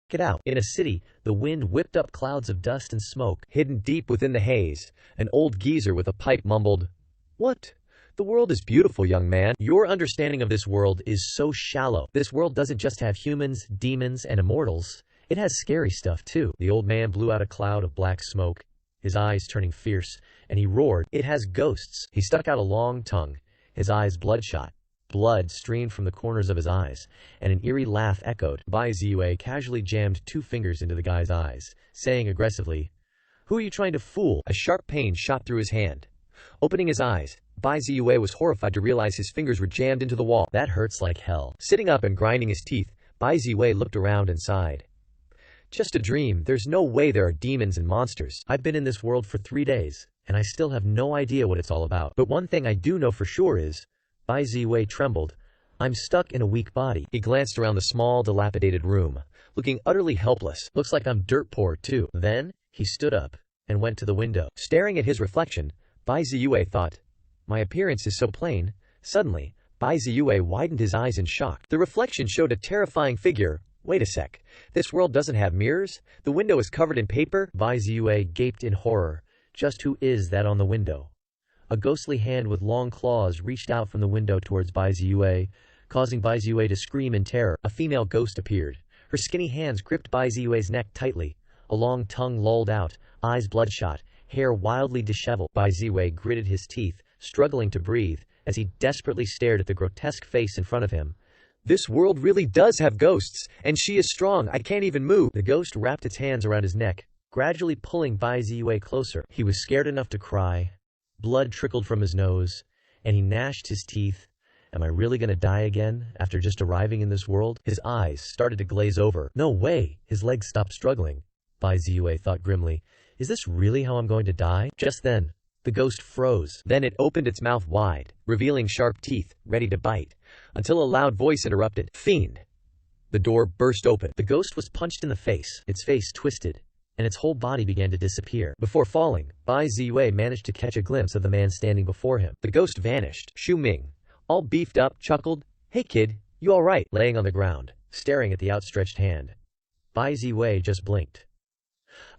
Get out. In a city, the wind whipped up clouds of dust and smoke. Hidden deep within the haze, an old geezer with a pipe mumbled, "What? The world is beautiful, young man. Your understanding of this world is so shallow. This world doesn't just have humans, demons, and immortals. It has scary stuff, too." The old man blew out a cloud of black smoke, his eyes turning fierce, and he roared, "It has ghosts." He stuck out a long tongue, his eyes bloodshot. Blood streamed from the corners of his eyes, and an eerie laugh echoed. Bai Ziyue casually jammed 2 fingers into the guy's eyes, saying aggressively, "Who are you trying to fool?" A sharp pain shot through his hand. Opening his eyes, Bai Ziyue was horrified to realize his fingers were jammed into the wall. That hurts like hell. Sitting up and grinding his teeth, Bai Ziyue looked around and sighed. "Just a dream. There's no way there are demons and monsters. I've been in this world for 3 days, and I still have no idea what it's all about. But one thing I do know for sure is..." Bai Ziyue trembled. "I'm stuck in a weak body." He glanced around the small, dilapidated room, looking utterly helpless. "Looks like I'm dirt poor, too." Then, he stood up and went to the window. Staring at his reflection, Bai Ziyue thought, "My appearance is so plain." Suddenly, Bai Ziyue widened his eyes in shock. The reflection showed a terrifying figure. "Wait a sec. This world doesn't have mirrors? The window is covered in paper?" Bai Ziyue gaped in horror. Just who is that on the window? A ghostly hand with long claws reached out from the window towards Bai Ziyue, causing Bai Ziyue to scream in terror. A female ghost appeared. Her skinny hands gripped Bai Ziyue's neck tightly. A long tongue lolled out, eyes bloodshot, hair wildly disheveled. Bai Ziyue gritted his teeth, struggling to breathe, as he desperately stared at the grotesque face in front of him. "This world really does have ghosts, and she is strong. I can't even move." The ghost wrapped its hands around his neck, gradually pulling Bai Ziyue closer. He was scared enough to cry. Blood trickled from his nose, and he gnashed his teeth. Am I really gonna die again, after just arriving in this world? His eyes started to glaze over. No way! His legs stopped struggling. Bai Ziyue thought grimly, "Is this really how I'm going to die?" Just then, the ghost froze. Then it opened its mouth wide, revealing sharp teeth, ready to bite, until a loud voice interrupted, "Fiend!" The door burst open. The ghost was punched in the face. Its face twisted, and its whole body began to disappear. Before falling, Bai Ziyue managed to catch a glimpse of the man standing before him. The ghost vanished. Xu Ming, all beefed up, chuckled, "Hey kid, you alright?" laying on the ground, staring at the outstretched hand. Bai Ziyue just blinked.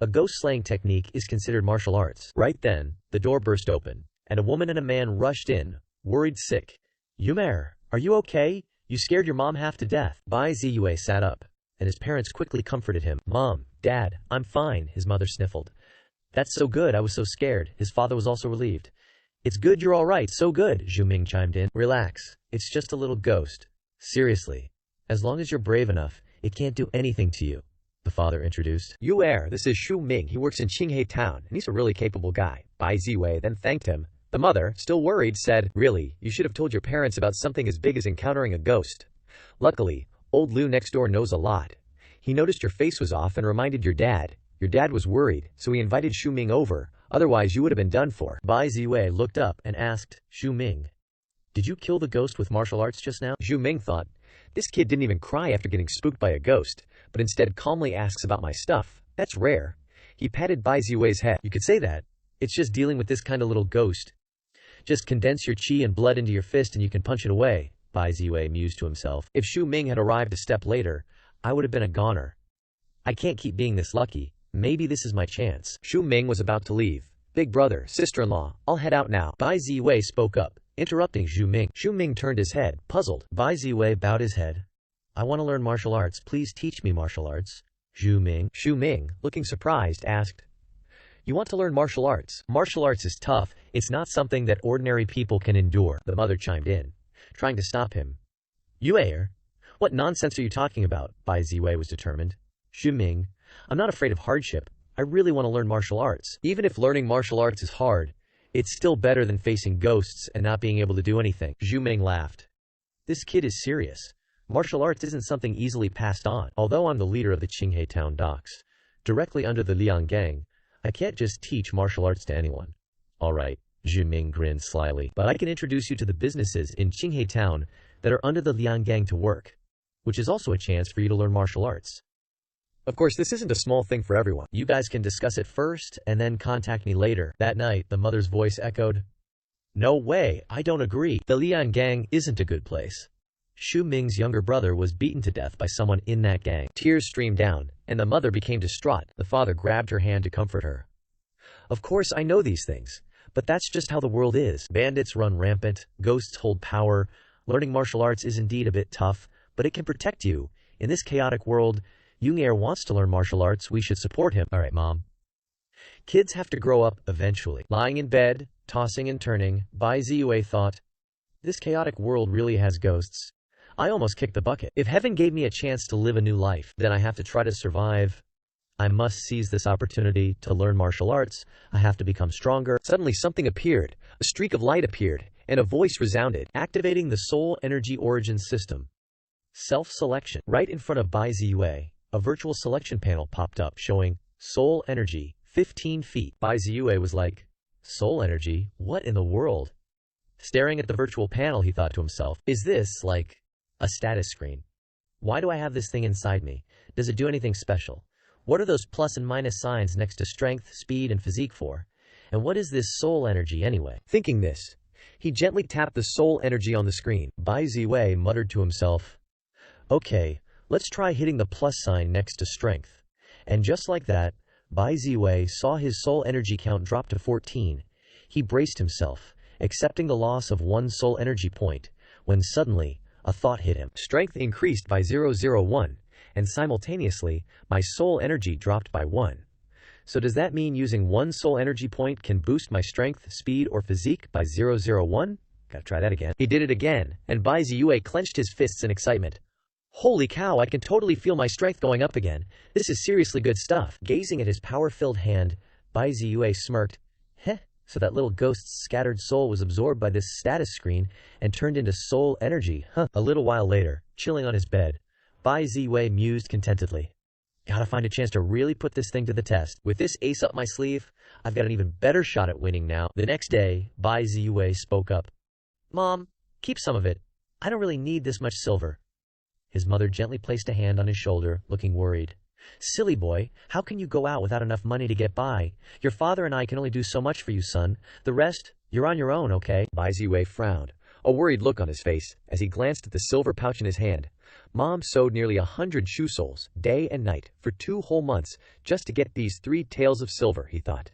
A ghost-slaying technique is considered martial arts. Right then, the door burst open, and a woman and a man rushed in, worried sick. "Yumer, are you okay? You scared your mom half to death." Bai Ziyue sat up, and his parents quickly comforted him. "Mom, Dad, I'm fine," his mother sniffled. "That's so good, I was so scared." His father was also relieved. "It's good you're alright, so good," Xu Ming chimed in. "Relax, it's just a little ghost. Seriously, as long as you're brave enough, it can't do anything to you," the father introduced. This is Xu Ming. He works in Qinghe town, and he's a really capable guy." Bai Ziyue then thanked him. The mother, still worried, said, "Really, you should have told your parents about something as big as encountering a ghost. Luckily, old Liu next door knows a lot. He noticed your face was off and reminded your dad. Your dad was worried, so he invited Xu Ming over, otherwise you would have been done for." Bai Ziyue looked up and asked, "Xu Ming, did you kill the ghost with martial arts just now?" Xu Ming thought, this kid didn't even cry after getting spooked by a ghost, but instead calmly asks about my stuff. That's rare. He patted Bai Ziyue's head. "You could say that. It's just dealing with this kind of little ghost. Just condense your chi and blood into your fist and you can punch it away," Bai Ziyue mused to himself. "If Xu Ming had arrived a step later, I would have been a goner. I can't keep being this lucky. Maybe this is my chance." Xu Ming was about to leave. "Big brother, sister-in-law, I'll head out now." Bai Ziyue spoke up, interrupting Xu Ming. Xu Ming turned his head, puzzled. Bai Ziyue bowed his head. "I want to learn martial arts. Please teach me martial arts." Xu Ming, looking surprised, asked, "You want to learn martial arts? Martial arts is tough. It's not something that ordinary people can endure," the mother chimed in, trying to stop him. "Yue, what nonsense are you talking about?" Bai Ziyue was determined. "Xu Ming, I'm not afraid of hardship. I really want to learn martial arts. Even if learning martial arts is hard, it's still better than facing ghosts and not being able to do anything." Xu Ming laughed. "This kid is serious. Martial arts isn't something easily passed on. Although I'm the leader of the Qinghe town docks, directly under the Liang gang, I can't just teach martial arts to anyone." "Alright," Xu Ming grinned slyly, "but I can introduce you to the businesses in Qinghe town that are under the Liang gang to work, which is also a chance for you to learn martial arts. Of course, this isn't a small thing for everyone. You guys can discuss it first, and then contact me later." That night, the mother's voice echoed, "No way, I don't agree. The Liang gang isn't a good place." Xu Ming's younger brother was beaten to death by someone in that gang. Tears streamed down, and the mother became distraught. The father grabbed her hand to comfort her. Of course I know these things, but that's just how the world is. Bandits run rampant, ghosts hold power. Learning martial arts is indeed a bit tough, but it can protect you. In this chaotic world, Jung wants to learn martial arts, we should support him. Alright, Mom. Kids have to grow up eventually. Lying in bed, tossing and turning, Bai Ziyue thought, this chaotic world really has ghosts. I almost kicked the bucket. If heaven gave me a chance to live a new life, then I have to try to survive. I must seize this opportunity to learn martial arts. I have to become stronger. Suddenly something appeared. A streak of light appeared, and a voice resounded, activating the soul energy origin system. Self-selection. Right in front of Bai Ziyue, a virtual selection panel popped up showing soul energy, 15 feet. Bai Ziyue was like, soul energy? What in the world? Staring at the virtual panel, he thought to himself, is this, like, a status screen? Why do I have this thing inside me? Does it do anything special? What are those plus and minus signs next to strength, speed, and physique for? And what is this soul energy anyway? Thinking this, he gently tapped the soul energy on the screen. Bai Ziyue muttered to himself, okay, let's try hitting the plus sign next to strength. And just like that, Bai Ziyue saw his soul energy count drop to 14. He braced himself, accepting the loss of one soul energy point, when suddenly, a thought hit him. Strength increased by 0.001, and simultaneously, my soul energy dropped by 1. So does that mean using one soul energy point can boost my strength, speed, or physique by 0.001? Gotta try that again. He did it again, and Bai Ziyue clenched his fists in excitement. Holy cow, I can totally feel my strength going up again. This is seriously good stuff. Gazing at his power-filled hand, Bai Ziyue smirked. Heh. So that little ghost's scattered soul was absorbed by this status screen and turned into soul energy, huh? A little while later, chilling on his bed, Bai Ziyue mused contentedly. Gotta find a chance to really put this thing to the test. With this ace up my sleeve, I've got an even better shot at winning now. The next day, Bai Ziyue spoke up. Mom, keep some of it. I don't really need this much silver. His mother gently placed a hand on his shoulder, looking worried. Silly boy, how can you go out without enough money to get by? Your father and I can only do so much for you, son. The rest, you're on your own, okay? Bai Ziyue frowned, a worried look on his face, as he glanced at the silver pouch in his hand. Mom sewed nearly 100 shoe soles, day and night, for 2 whole months, just to get these 3 taels of silver, he thought.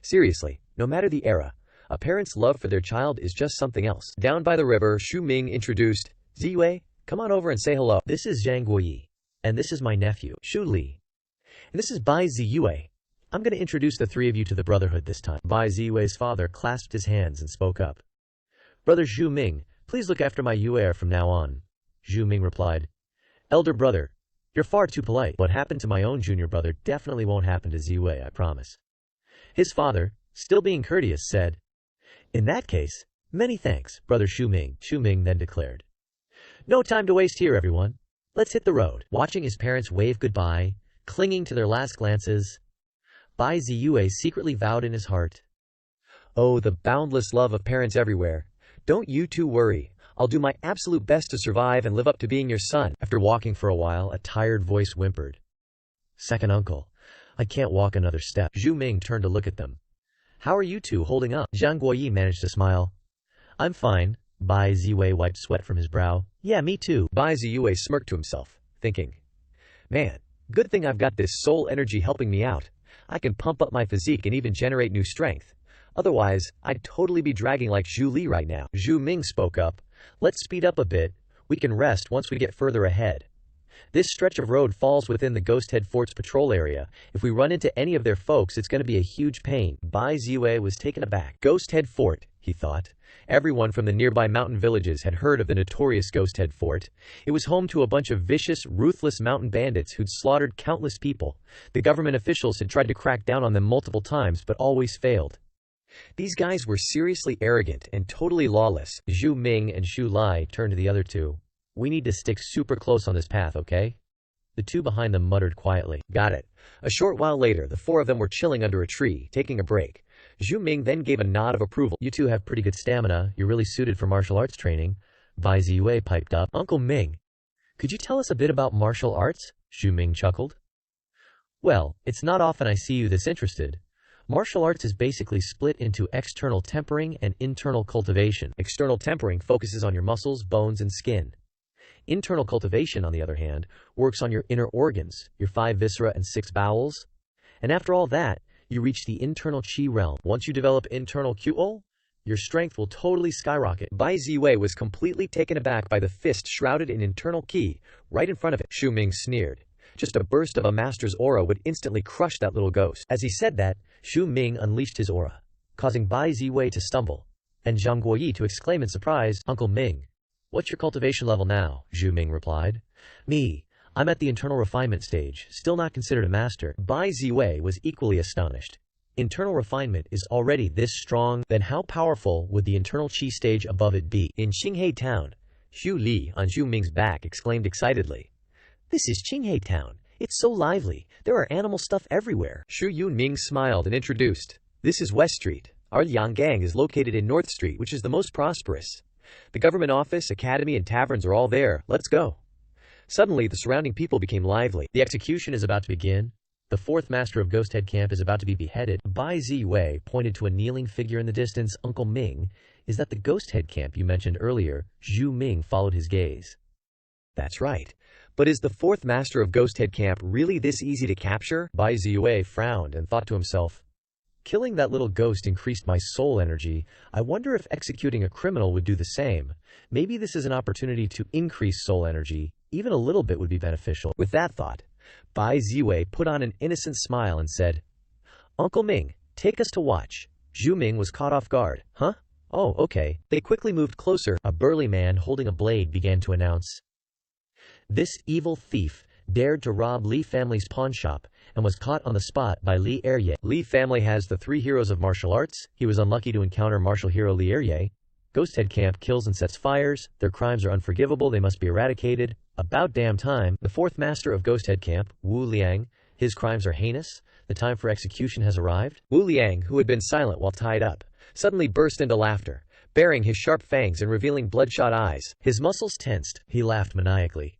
Seriously, no matter the era, a parent's love for their child is just something else. Down by the river, Xu Ming introduced, Ziyue, come on over and say hello. This is Zhang Guoyi. And this is my nephew, Xu Li. And this is Bai Ziyue. I'm going to introduce the 3 of you to the brotherhood this time. Bai Ziyue's father clasped his hands and spoke up. Brother Xu Ming, please look after my Yue from now on. Xu Ming replied. Elder brother, you're far too polite. What happened to my own junior brother definitely won't happen to Ziyue, I promise. His father, still being courteous, said, in that case, many thanks, brother Xu Ming. Xu Ming then declared. No time to waste here, everyone. Let's hit the road. Watching his parents wave goodbye, clinging to their last glances, Bai Ziyue secretly vowed in his heart. Oh, the boundless love of parents everywhere. Don't you two worry. I'll do my absolute best to survive and live up to being your son. After walking for a while, a tired voice whimpered. Second uncle, I can't walk another step. Xu Ming turned to look at them. How are you two holding up? Zhang Guoyi managed to smile. I'm fine. Bai Ziyue wiped sweat from his brow. Yeah, me too. Bai Ziyue smirked to himself, thinking, man, good thing I've got this soul energy helping me out. I can pump up my physique and even generate new strength. Otherwise, I'd totally be dragging like Xu Li right now. Xu Ming spoke up. Let's speed up a bit. We can rest once we get further ahead. This stretch of road falls within the Ghost Head Fort's patrol area. If we run into any of their folks, it's going to be a huge pain. Bai Ziyue was taken aback. Ghost Head Fort, he thought. Everyone from the nearby mountain villages had heard of the notorious Ghost Head Fort. It was home to a bunch of vicious, ruthless mountain bandits who'd slaughtered countless people. The government officials had tried to crack down on them multiple times, but always failed. These guys were seriously arrogant and totally lawless. Xu Ming and Xu Lai turned to the other two. We need to stick super close on this path, okay? The two behind them muttered quietly. Got it. A short while later, the 4 of them were chilling under a tree, taking a break. Xu Ming then gave a nod of approval. You two have pretty good stamina. You're really suited for martial arts training. Bai Ziyue piped up. Uncle Ming, could you tell us a bit about martial arts? Xu Ming chuckled. Well, it's not often I see you this interested. Martial arts is basically split into external tempering and internal cultivation. External tempering focuses on your muscles, bones, and skin. Internal cultivation, on the other hand, works on your inner organs, your 5 viscera and 6 bowels. And after all that, you reach the internal qi realm. Once you develop internal qi, your strength will totally skyrocket. Bai Ziwei was completely taken aback by the fist shrouded in internal qi right in front of it. Xu Ming sneered. Just a burst of a master's aura would instantly crush that little ghost. As he said that, Xu Ming unleashed his aura, causing Bai Ziwei to stumble, and Zhang Guoyi to exclaim in surprise, "Uncle Ming, what's your cultivation level now?" Xu Ming replied. "Me, I'm at the internal refinement stage, still not considered a master." Bai Ziwei was equally astonished. Internal refinement is already this strong, then how powerful would the internal qi stage above it be? In Qinghe Town, Xu Li, on Xu Ming's back, exclaimed excitedly, "This is Qinghe Town. It's so lively. There are animal stuff everywhere." Xu Yunming smiled and introduced, "This is West Street. Our Lianggang is located in North Street, which is the most prosperous. The government office, academy, and taverns are all there. Let's go." Suddenly, the surrounding people became lively. The execution is about to begin. The 4th master of Ghost Head Camp is about to be beheaded. Bai Ziwei pointed to a kneeling figure in the distance. "Uncle Ming, is that the Ghost Head Camp you mentioned earlier?" Xu Ming followed his gaze. "That's right. But is the 4th master of Ghost Head Camp really this easy to capture?" Bai Ziwei frowned and thought to himself, "Killing that little ghost increased my soul energy. I wonder if executing a criminal would do the same. Maybe this is an opportunity to increase soul energy. Even a little bit would be beneficial." With that thought, Bai Ziwei put on an innocent smile and said, "Uncle Ming, take us to watch." Xu Ming was caught off guard. "Huh? Oh, okay." They quickly moved closer. A burly man holding a blade began to announce, "This evil thief dared to rob Li family's pawn shop and was caught on the spot by Li Erye." Li family has the 3 heroes of martial arts. He was unlucky to encounter martial hero Li Erye. Ghost Head Camp kills and sets fires. Their crimes are unforgivable. They must be eradicated. About damn time. The 4th master of Ghost Head Camp, Wu Liang, his crimes are heinous. The time for execution has arrived. Wu Liang, who had been silent while tied up, suddenly burst into laughter, baring his sharp fangs and revealing bloodshot eyes. His muscles tensed. He laughed maniacally.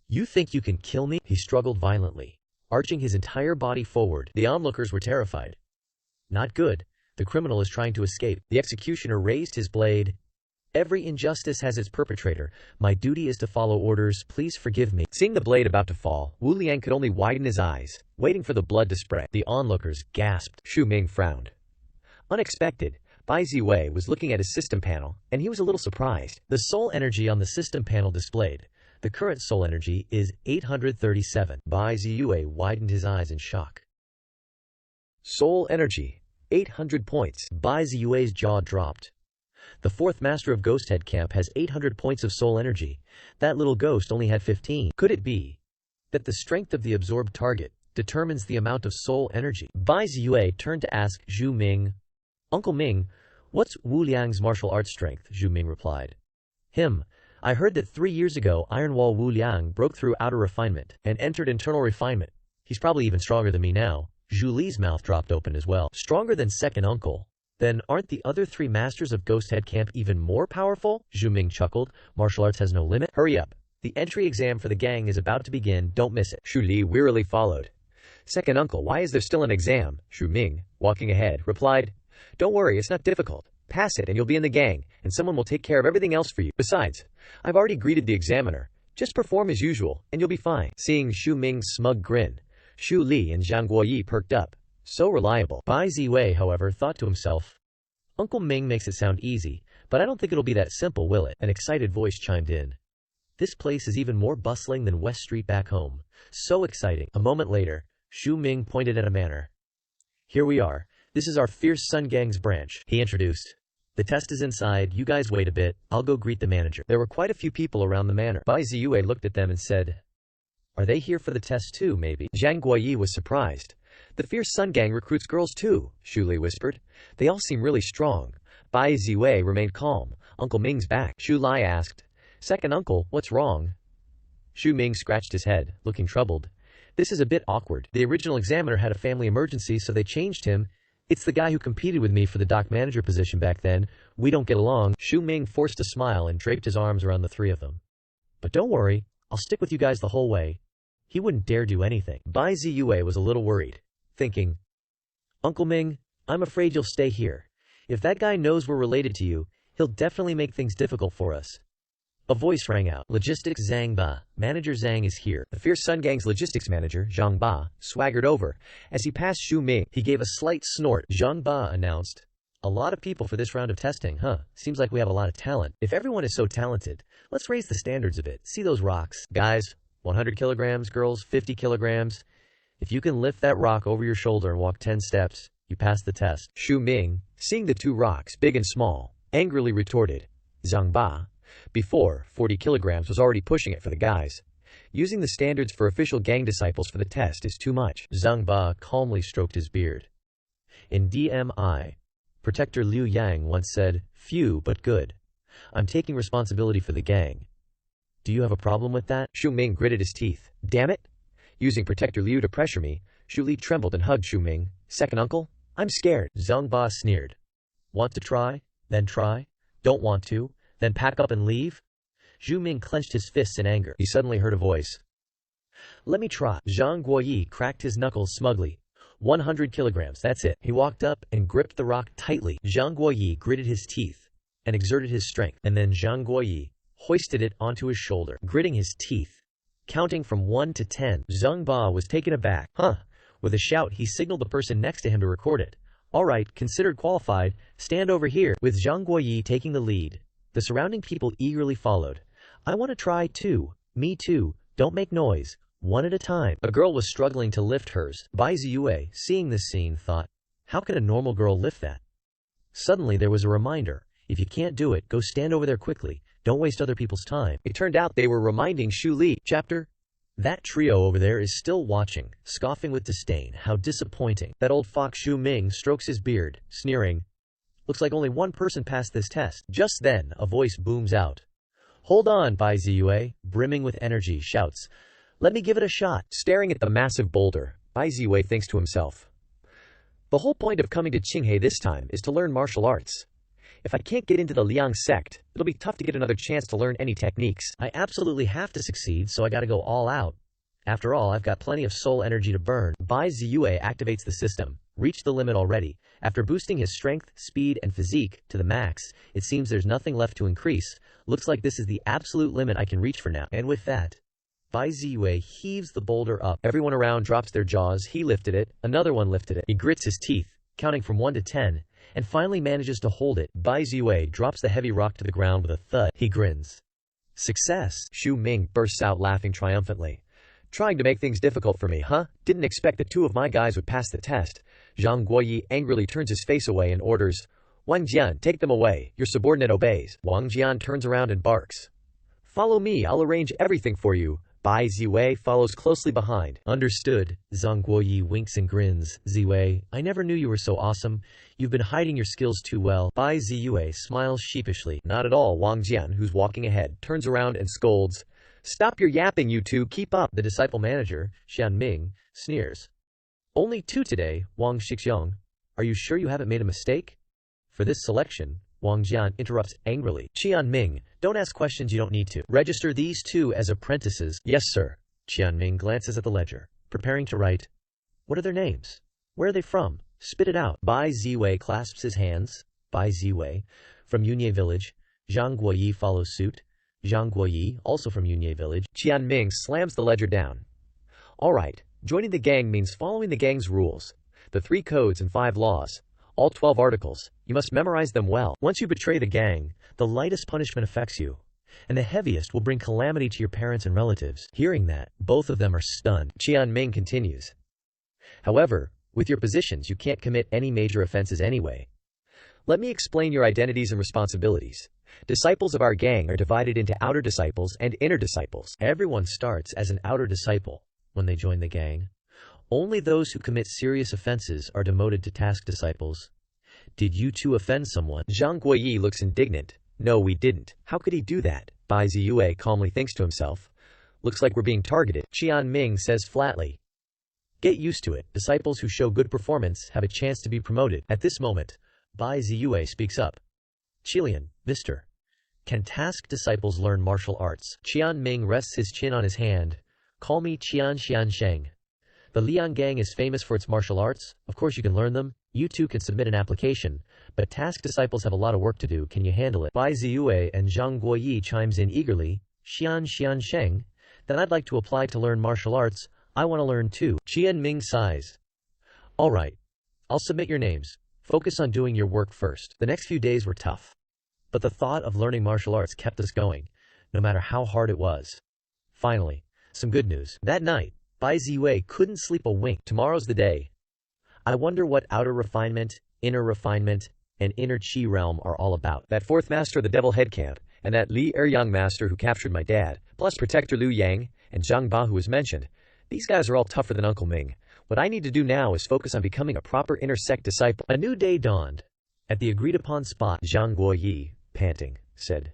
"You think you can kill me?" He struggled violently, arching his entire body forward. The onlookers were terrified. "Not good. The criminal is trying to escape." The executioner raised his blade. "Every injustice has its perpetrator. My duty is to follow orders. Please forgive me." Seeing the blade about to fall, Wu Liang could only widen his eyes, waiting for the blood to spray. The onlookers gasped. Xu Ming frowned. Unexpected, Bai Ziwei was looking at his system panel, and he was a little surprised. The soul energy on the system panel displayed. The current soul energy is 837. Bai Ziwei widened his eyes in shock. Soul energy, 800 points. Bai Ziwei's jaw dropped. The 4th master of Ghost Head Camp has 800 points of soul energy. That little ghost only had 15. Could it be that the strength of the absorbed target determines the amount of soul energy? Bai Ziwei turned to ask Xu Ming, "Uncle Ming, what's Wu Liang's martial arts strength?" Xu Ming replied, "I heard that 3 years ago Iron Wall Wu Liang broke through outer refinement and entered internal refinement. He's probably even stronger than me now." Zhu Li's mouth dropped open as well. "Stronger than second uncle? Then aren't the other 3 masters of Ghost Head Camp even more powerful?" Xu Ming chuckled. "Martial arts has no limit. Hurry up. The entry exam for the gang is about to begin. Don't miss it." Xu Li wearily followed. "Second uncle, why is there still an exam?" Xu Ming, walking ahead, replied, "Don't worry, it's not difficult. Pass it and you'll be in the gang, and someone will take care of everything else for you. Besides, I've already greeted the examiner. Just perform as usual, and you'll be fine." Seeing Xu Ming's smug grin, Xu Li and Zhang Guoyi perked up. So reliable. Bai Ziwei, however, thought to himself, "Uncle Ming makes it sound easy, but I don't think it'll be that simple, will it?" An excited voice chimed in. "This place is even more bustling than West Street back home. So exciting." A moment later, Xu Ming pointed at a manor. "Here we are. This is our Fierce Sun Gang's branch," he introduced. "The test is inside. You guys wait a bit. I'll go greet the manager." There were quite a few people around the manor. Bai Ziwei looked at them and said, "Are they here for the test too, maybe?" Zhang Guoyi was surprised. "The Fierce Sun Gang recruits girls too," Xu Li whispered. "They all seem really strong." Bai Ziwei remained calm. "Uncle Ming's back." Xu Li asked, "Second uncle, what's wrong?" Xu Ming scratched his head, looking troubled. "This is a bit awkward. The original examiner had a family emergency, so they changed him. It's the guy who competed with me for the dock manager position back then. We don't get along." Xu Ming forced a smile and draped his arms around the 3 of them. "But don't worry, I'll stick with you guys the whole way. He wouldn't dare do anything." Bai Ziwei was a little worried, thinking, "Uncle Ming, I'm afraid you'll stay here. If that guy knows we're related to you, he'll definitely make things difficult for us." A voice rang out. Logistics Zhang Ba. Manager Zhang is here. The Fierce Sun Gang's logistics manager, Zhang Ba, swaggered over. As he passed Xu Ming, he gave a slight snort. Zhang Ba announced, "A lot of people for this round of testing, huh? Seems like we have a lot of talent. If everyone is so talented, let's raise the standards a bit. See those rocks? Guys, 100 kilograms, girls, 50 kilograms. If you can lift that rock over your shoulder and walk 10 steps, you pass the test." Xu Ming, seeing the two rocks, big and small, angrily retorted, "Zhang Ba, before, 40 kilograms was already pushing it for the guys. Using the standards for official gang disciples for the test is too much." Zhang Ba calmly stroked his beard. In DMI, Protector Liu Yang once said, "Few but good. I'm taking responsibility for the gang. Do you have a problem with that?" Xu Ming gritted his teeth. "Damn it! Using Protector Liu to pressure me." Xu Li trembled and hugged Xu Ming. "Second uncle? I'm scared." Zhang Ba sneered. "Want to try? Then try. Don't want to? Then pack up and leave?" Xu Ming clenched his fists in anger. He suddenly heard a voice. "Let me try." Zhang Guoyi cracked his knuckles smugly. 100 kilograms, that's it. He walked up and gripped the rock tightly. Zhang Guoyi gritted his teeth and exerted his strength. And then Zhang Guoyi hoisted it onto his shoulder, gritting his teeth. Counting from 1 to 10, Zhang Ba was taken aback. With a shout, he signaled the person next to him to record it. "All right, considered qualified. Stand over here." With Zhang Guoyi taking the lead, the surrounding people eagerly followed. "I want to try too." "Me too. Don't make noise. One at a time." A girl was struggling to lift hers. Bai Ziyue, seeing this scene, thought, "How can a normal girl lift that?" Suddenly there was a reminder. If you can't do it, go stand over there quickly. Don't waste other people's time. It turned out they were reminding Xu Li. Chapter. That trio over there is still watching, scoffing with disdain. How disappointing. That old fox Xu Ming strokes his beard, sneering. Looks like only one person passed this test. Just then, a voice booms out. "Hold on," Bai Ziyue, brimming with energy, shouts. "Let me give it a shot." Staring at the massive boulder, Bai Ziyue thinks to himself, "The whole point of coming to Qinghe this time is to learn martial arts. If I can't get into the Liang sect, it'll be tough to get another chance to learn any techniques. I absolutely have to succeed, so I gotta go all out. After all, I've got plenty of soul energy to burn." Bai Ziyue activates the system. Reached the limit already. After boosting his strength, speed, and physique to the max, it seems there's nothing left to increase. Looks like this is the absolute limit I can reach for now. And with that, Bai Ziyue heaves the boulder up. Everyone around drops their jaws. He lifted it. Another one lifted it. He grits his teeth, counting from 1 to 10, and finally manages to hold it. Bai Ziyue drops the heavy rock to the ground with a thud. He grins. "Success!" Xu Ming bursts out laughing triumphantly. "Trying to make things difficult for me, huh? Didn't expect the two of my guys would pass the test." Zhang Guoyi angrily turns his face away and orders, "Wang Jian, take them away." Your subordinate obeys. Wang Jian turns around and barks, "Follow me, I'll arrange everything for you." Bai Ziyue follows closely behind. "Understood." Zhang Guoyi winks and grins. "Ziyue, I never knew you were so awesome. You've been hiding your skills too well." Bai Ziyue smiles sheepishly. "Not at all." Wang Jian, who's walking ahead, turns around and scolds, "Stop your yapping, you two, keep up." The disciple manager, Xian Ming, sneers. "Only 2 today, Wang Shixiong. Are you sure you haven't made a mistake?" For this selection, Wang Jian interrupts angrily. "Qian Ming, don't ask questions you don't need to. Register these two as apprentices." "Yes, sir." Qian Ming glances at the ledger, preparing to write. "What are their names? Where are they from? Spit it out." Bai Ziyue clasps his hands. Bai Ziyue, from Yunye village. Zhang Guoyi follows suit. Zhang Guoyi, also from Yunye village. Qian Ming slams the ledger down. "All right, joining the gang means following the gang's rules. The 3 codes and 5 laws. All 12 articles. You must memorize them well. Once you betray the gang, the lightest punishment affects you, and the heaviest will bring calamity to your parents and relatives." Hearing that, both of them are stunned. Qian Ming continues. "However, with your positions you can't commit any major offenses anyway. Let me explain your identities and responsibilities. Disciples of our gang are divided into outer disciples and inner disciples. Everyone starts as an outer disciple when they join the gang. Only those who commit serious offenses are demoted to task disciples. Did you two offend someone?" Zhang Guoyi looks indignant. "No, we didn't." "How could he do that?" Bai Ziyue calmly thinks to himself. "Looks like we're being targeted." Qian Ming says flatly, "Get used to it. Disciples who show good performance have a chance to be promoted." At this moment, Bai Ziyue speaks up. "Qilian, mister, can task disciples learn martial arts?" Qian Ming rests his chin on his hand. "Call me Qian Xiansheng." The Liang is famous for its martial arts. Of course you can learn them. You too can submit an application. But task disciples have a lot of work to do. Can you handle it? Bai Ziyue and Zhang Guoyi chimes in eagerly. Xian Sheng. Then I'd like to apply to learn martial arts. I want to learn too. Qian Ming sighs. Alright. I'll submit your names. Focus on doing your work first. The next few days were tough. But the thought of learning martial arts kept us going, no matter how hard it was. Finally, some good news. That night, Bai Ziwei couldn't sleep a wink. Tomorrow's the day. I wonder what outer refinement, and inner chi realm are all about. That fourth master of the Devil Head Camp, and that Li Eryang master who captured my dad, plus Protector Liu Yang, and Zhang Ba who was mentioned. These guys are all tougher than Uncle Ming. What I need to do now is focus on becoming a proper inner sect disciple. A new day dawned. At the agreed-upon spot, Zhang Guoyi, panting, said,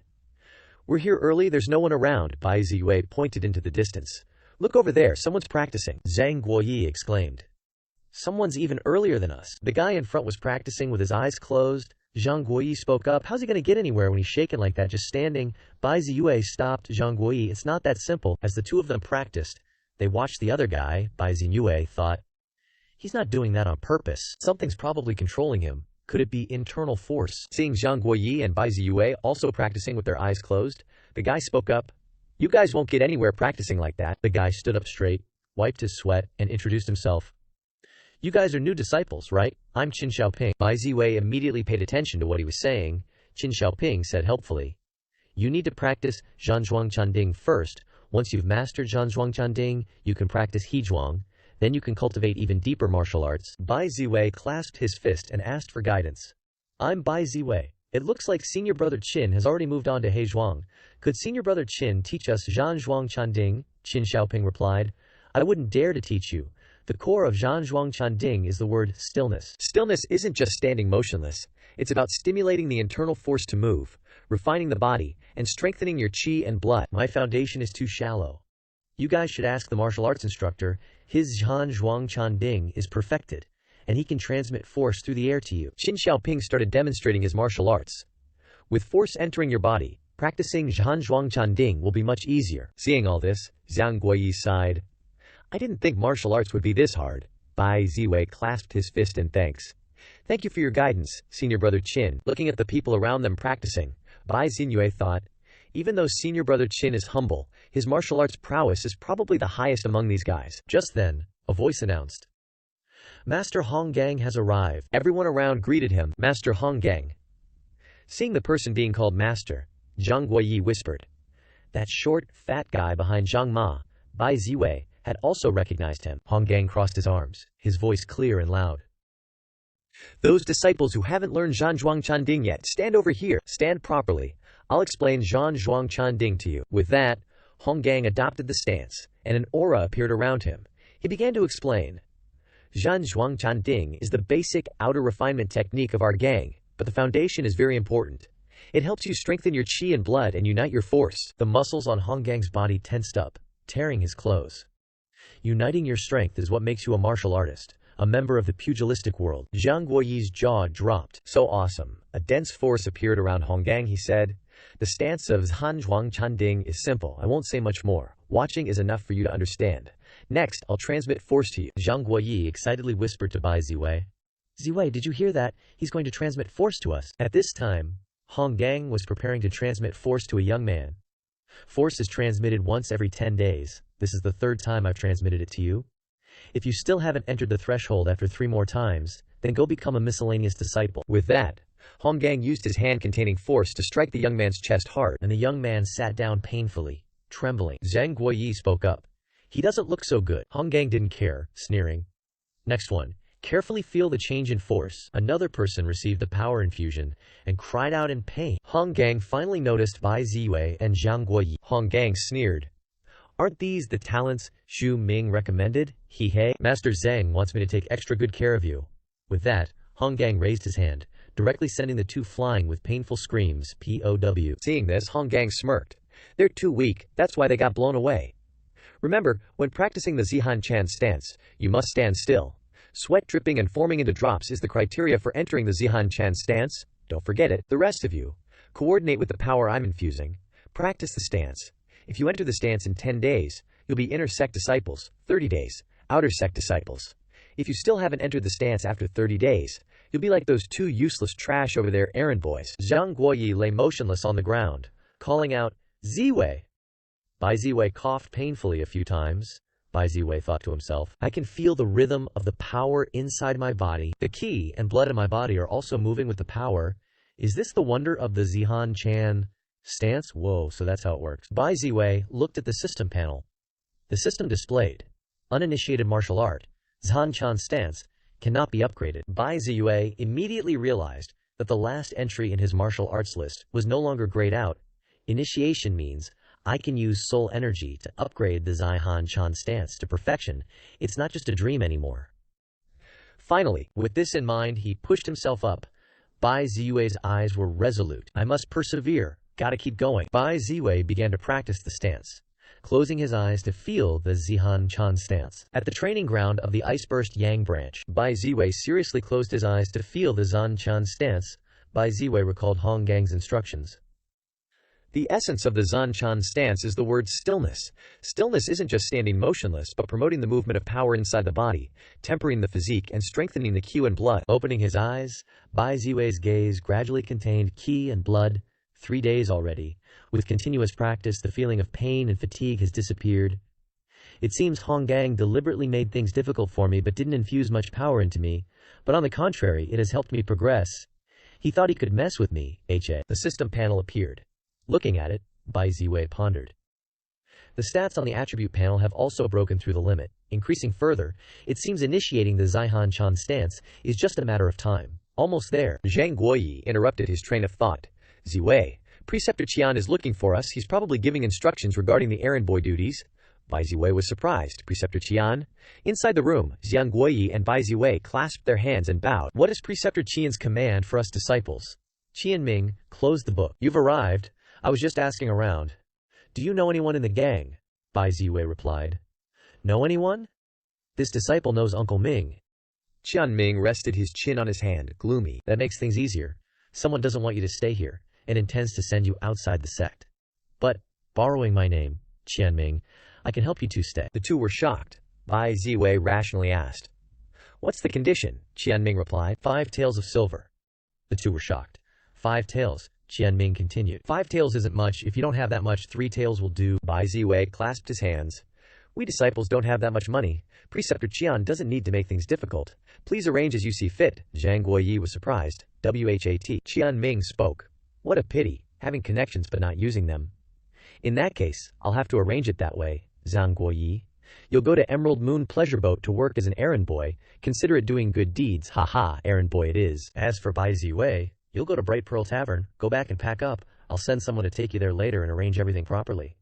"We're here early, there's no one around." Bai Ziwei pointed into the distance. "Look over there, someone's practicing." Zhang Guoyi exclaimed. "Someone's even earlier than us." The guy in front was practicing with his eyes closed. Zhang Guoyi spoke up. "How's he going to get anywhere when he's shaking like that, just standing?" Bai Ziwei stopped Zhang Guoyi. "It's not that simple." As the two of them practiced, they watched the other guy. Bai Ziwei thought, "He's not doing that on purpose. Something's probably controlling him. Could it be internal force?" Seeing Zhang Guoyi and Bai Ziwei also practicing with their eyes closed, the guy spoke up. "You guys won't get anywhere practicing like that." The guy stood up straight, wiped his sweat, and introduced himself. "You guys are new disciples, right? I'm Qin Xiaoping." Bai Ziwei immediately paid attention to what he was saying. Qin Xiaoping said helpfully, "You need to practice Zhanzhuang Chanding first. Once you've mastered Zhanzhuang Chanding, you can practice Hezhuang. Then you can cultivate even deeper martial arts." Bai Ziwei clasped his fist and asked for guidance. "I'm Bai Ziwei. It looks like Senior Brother Qin has already moved on to Hezhuang. Could Senior Brother Qin teach us Zhanzhuang Chanding?" Qin Xiaoping replied. "I wouldn't dare to teach you. The core of Zhanzhuang Chanding is the word stillness. Stillness isn't just standing motionless. It's about stimulating the internal force to move, refining the body, and strengthening your qi and blood. My foundation is too shallow. You guys should ask the martial arts instructor. His Zhanzhuang Chanding is perfected, and he can transmit force through the air to you." Qin Xiaoping started demonstrating his martial arts. With force entering your body, practicing Zhanzhuang Chanding will be much easier. Seeing all this, Zhang Guoyi sighed. "I didn't think martial arts would be this hard." Bai Ziwei clasped his fist in thanks. "Thank you for your guidance, Senior Brother Qin." Looking at the people around them practicing, Bai Ziwei thought, even though Senior Brother Qin is humble, his martial arts prowess is probably the highest among these guys. Just then, a voice announced, "Master Hong Gang has arrived." Everyone around greeted him, "Master Hong Gang." Seeing the person being called Master, Zhang Guoyi whispered. That short, fat guy behind Zhang Ma, Bai Ziwei, had also recognized him. Hong Gang crossed his arms, his voice clear and loud. "Those disciples who haven't learned Zhanzhuang Chanding yet, stand over here. Stand properly. I'll explain Zhanzhuang Chanding to you." With that, Hong Gang adopted the stance, and an aura appeared around him. He began to explain. "Zhanzhuang Chanding is the basic outer refinement technique of our gang, but the foundation is very important. It helps you strengthen your qi and blood and unite your force." The muscles on Hong Gang's body tensed up, tearing his clothes. Uniting your strength is what makes you a martial artist, a member of the pugilistic world. Zhang Guoyi's jaw dropped. "So awesome." A dense force appeared around Hong Gang. He said, "The stance of Zhanzhuang Chanding is simple. I won't say much more. Watching is enough for you to understand. Next, I'll transmit force to you." Zhang Guoyi excitedly whispered to Bai Ziwei. "Ziwei, did you hear that? He's going to transmit force to us." At this time, Hong Gang was preparing to transmit force to a young man. "Force is transmitted once every 10 days. This is the 3rd time I've transmitted it to you. If you still haven't entered the threshold after 3 more times, then go become a miscellaneous disciple." With that, Hong Gang used his hand containing force to strike the young man's chest hard, and the young man sat down painfully, trembling. Zhang Guoyi spoke up. "He doesn't look so good." Hong Gang didn't care, sneering. "Next one. Carefully feel the change in force." Another person received the power infusion and cried out in pain. Hong Gang finally noticed Bai Ziwei and Zhang Guoyi. Hong Gang sneered. "Aren't these the talents Xu Ming recommended? He Master Zhang wants me to take extra good care of you." With that, Hong Gang raised his hand, directly sending the two flying with painful screams. POW. Seeing this, Hong Gang smirked. "They're too weak, that's why they got blown away." Remember, when practicing the Zihan Chan stance, you must stand still. Sweat dripping and forming into drops is the criteria for entering the Zihan Chan stance. Don't forget it. The rest of you, coordinate with the power I'm infusing. Practice the stance. If you enter the stance in 10 days, you'll be inner sect disciples. 30 days. Outer sect disciples. If you still haven't entered the stance after 30 days, you'll be like those two useless trash over there errand boys. Zhang Guoyi lay motionless on the ground, calling out, Ziwei. Bai Ziwei coughed painfully a few times. Bai Ziwei thought to himself, I can feel the rhythm of the power inside my body. The qi and blood in my body are also moving with the power. Is this the wonder of the Zihan Chan stance? Whoa, so that's how it works. Bai Ziwei looked at the system panel. The system displayed, uninitiated martial art, Zihan Chan stance, cannot be upgraded. Bai Ziwei immediately realized that the last entry in his martial arts list was no longer grayed out. Initiation means I can use soul energy to upgrade the Zihan Chan stance to perfection. It's not just a dream anymore. Finally, with this in mind, he pushed himself up. Bai Ziwei's eyes were resolute. I must persevere. Gotta keep going. Bai Ziwei began to practice the stance, closing his eyes to feel the Zihan Chan stance. At the training ground of the Iceburst Yang branch, Bai Ziwei seriously closed his eyes to feel the Zihan Chan stance. Bai Ziwei recalled Hong Gang's instructions. The essence of the Zihan Chan stance is the word stillness. Stillness isn't just standing motionless, but promoting the movement of power inside the body, tempering the physique and strengthening the qi and blood. Opening his eyes, Bai Ziwei's gaze gradually contained qi and blood. 3 days already. With continuous practice, the feeling of pain and fatigue has disappeared. It seems Hong Gang deliberately made things difficult for me but didn't infuse much power into me. But on the contrary, it has helped me progress. He thought he could mess with me, HA. The system panel appeared. Looking at it, Bai Ziwei pondered. The stats on the attribute panel have also broken through the limit. Increasing further, it seems initiating the Zihan Chan stance is just a matter of time. Almost there. Zhang Guoyi interrupted his train of thought. Ziwei, Preceptor Qian is looking for us. He's probably giving instructions regarding the errand boy duties. Bai Ziwei was surprised. Preceptor Qian? Inside the room, Zhang Guoyi and Bai Ziwei clasped their hands and bowed. What is Preceptor Qian's command for us disciples? Qian Ming closed the book. You've arrived. I was just asking around. Do you know anyone in the gang? Bai Ziwei replied. Know anyone? This disciple knows Uncle Ming. Qian Ming rested his chin on his hand, gloomy. That makes things easier. Someone doesn't want you to stay here and intends to send you outside the sect. But, borrowing my name, Qian Ming, I can help you two stay. The two were shocked. Bai Ziwei rationally asked. What's the condition? Qian Ming replied. 5 taels of silver. The two were shocked. 5 taels. Qian Ming continued. 5 taels isn't much. If you don't have that much, 3 taels will do. Bai Ziwei clasped his hands. We disciples don't have that much money. Preceptor Qian doesn't need to make things difficult. Please arrange as you see fit. Zhang Guoyi was surprised. WHAT. Qian Ming spoke. What a pity, having connections but not using them. In that case, I'll have to arrange it that way, Zhang Guoyi. You'll go to Emerald Moon Pleasure Boat to work as an errand boy. Consider it doing good deeds. Haha, errand boy it is. As for Bai Ziwei, you'll go to Bright Pearl Tavern, go back and pack up. I'll send someone to take you there later and arrange everything properly.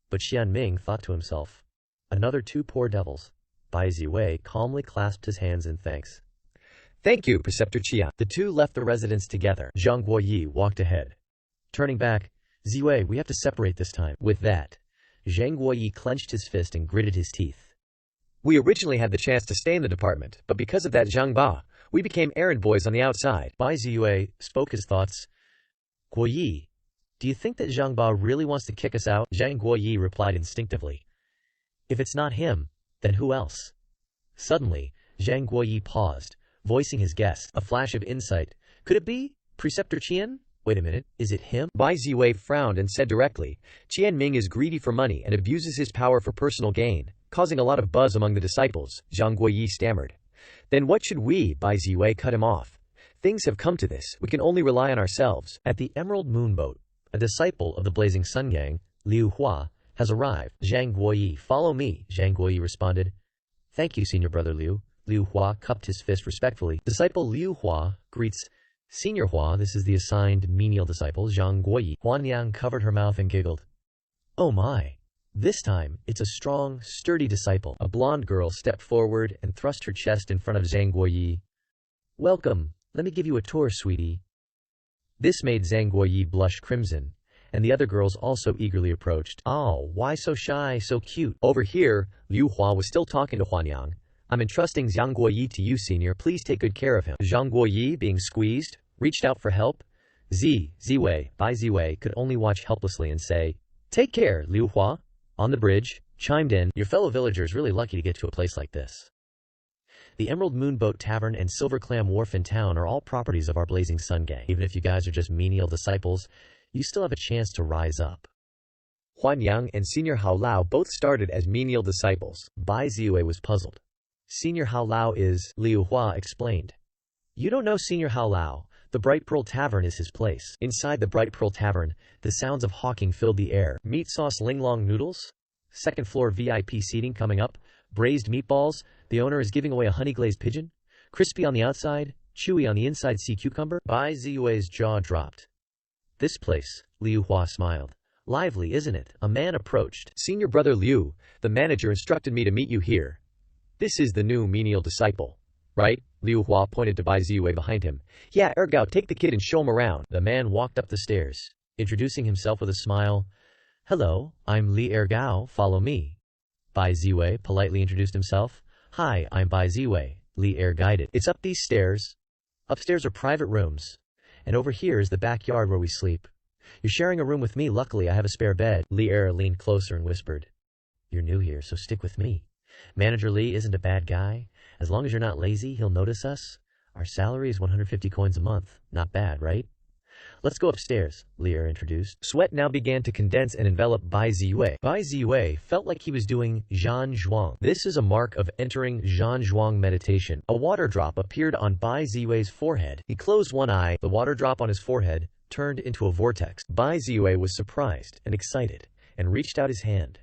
But Qian Ming thought to himself, another 2 poor devils. Bai Ziwei calmly clasped his hands in thanks. Thank you, Preceptor Qian. The two left the residence together. Zhang Guoyi walked ahead. Turning back, Ziwei, we have to separate this time. With that, Zhang Guoyi clenched his fist and gritted his teeth. We originally had the chance to stay in the department, but because of that Zhang Ba, we became errand boys on the outside. Bai Ziwei spoke his thoughts. Guoyi, do you think that Zhang Ba really wants to kick us out? Zhang Guoyi replied instinctively. If it's not him, then who else? Suddenly, Zhang Guoyi paused, voicing his guess. A flash of insight. Could it be Preceptor Qian? Wait a minute, is it him? Bai Ziwei frowned and said directly, Qian Ming is greedy for money and abuses his power for personal gain, causing a lot of buzz among the disciples. Zhang Guoyi stammered. Then what should we? Bai Ziwei cut him off. Things have come to this. We can only rely on ourselves. At the Emerald Moon Boat, a disciple of the Blazing Sun Gang, Liu Hua, has arrived. Zhang Guoyi, follow me, Zhang Guoyi responded. Thank you, senior brother Liu. Liu Hua cupped his fist respectfully. Disciple Liu Hua greets Senior Hua. This is the assigned menial disciple, Zhang Guoyi. Huanyang covered her mouth and giggled. Oh my. This time, it's a strong, sturdy disciple. A blonde girl stepped forward and thrust her chest in front of Zhang Guoyi. Welcome. Let me give you a tour, sweetie. This made Zhang Guoyi blush crimson, and the other girls also eagerly approached. Oh, why so shy, so cute? Over here, Liu Hua was still talking to Huanyang. I'm entrusting Zhang Guoyi to you, senior. Please take good care of him. Zhang Guoyi, being squeezed, reached out for help. Ziwei, Bai Ziwei could only watch helplessly and say, Take care, Liu Hua. On the bridge, chimed in, "Your fellow villager is really lucky to get to a place like this. The Emerald Moonboat Tavern and Silver Clam Wharf in town are all properties of our Blazing Sun Gang. Even if you guys are just menial disciples, you still have a chance to rise up." Huan Yang and Senior Hao Lao both started as menial disciples. Bai Ziyue was puzzled. "Senior Hao Lao is," Liu Hua explained. "You don't know Senior Hao Lao. The Bright Pearl Tavern is his place." Inside the Bright Pearl Tavern, the sounds of hawking filled the air. Meat sauce linglong noodles? Second floor VIP seating coming up? Braised meatballs? The owner is giving away a honey-glazed pigeon? Crispy on the outside, chewy on the inside sea cucumber? Bai Ziyue's jaw dropped. "This place," Liu Hua smiled. "Lively, isn't it?" A man approached. "Senior brother Liu, the manager instructed me to meet you here. This is the new menial disciple, right?" Liu Hua pointed to Bai Ziyue behind him. "Yeah, Ergao, take the kid and show him around." The man walked up the stairs, introducing himself with a smile. "Hello, I'm Li Ergao, follow me." Bai Ziyue politely introduced himself. "Hi, I'm Bai Ziyue," Li Er guided. "It's up these stairs. Upstairs are private rooms. And over here is the backyard where we sleep. You're sharing a room with me, luckily I have a spare bed." Li Er leaned closer and whispered, "You're new here, so stick with me. Manager Li isn't a bad guy. As long as you're not lazy, he'll notice us. Our salary is 150 coins a month. Not bad, right?" "Let's go upstairs," Li Er introduced. Sweat now began to condense and envelop Bai Ziyue. Bai Ziyue felt like he was doing Zhan Zhuang. This is a mark of entering Zhan Zhuang meditation. A water drop appeared on Bai Ziyue's forehead. He closed one eye. The water drop on his forehead turned into a vortex. Bai Ziyue was surprised and excited and reached out his hand.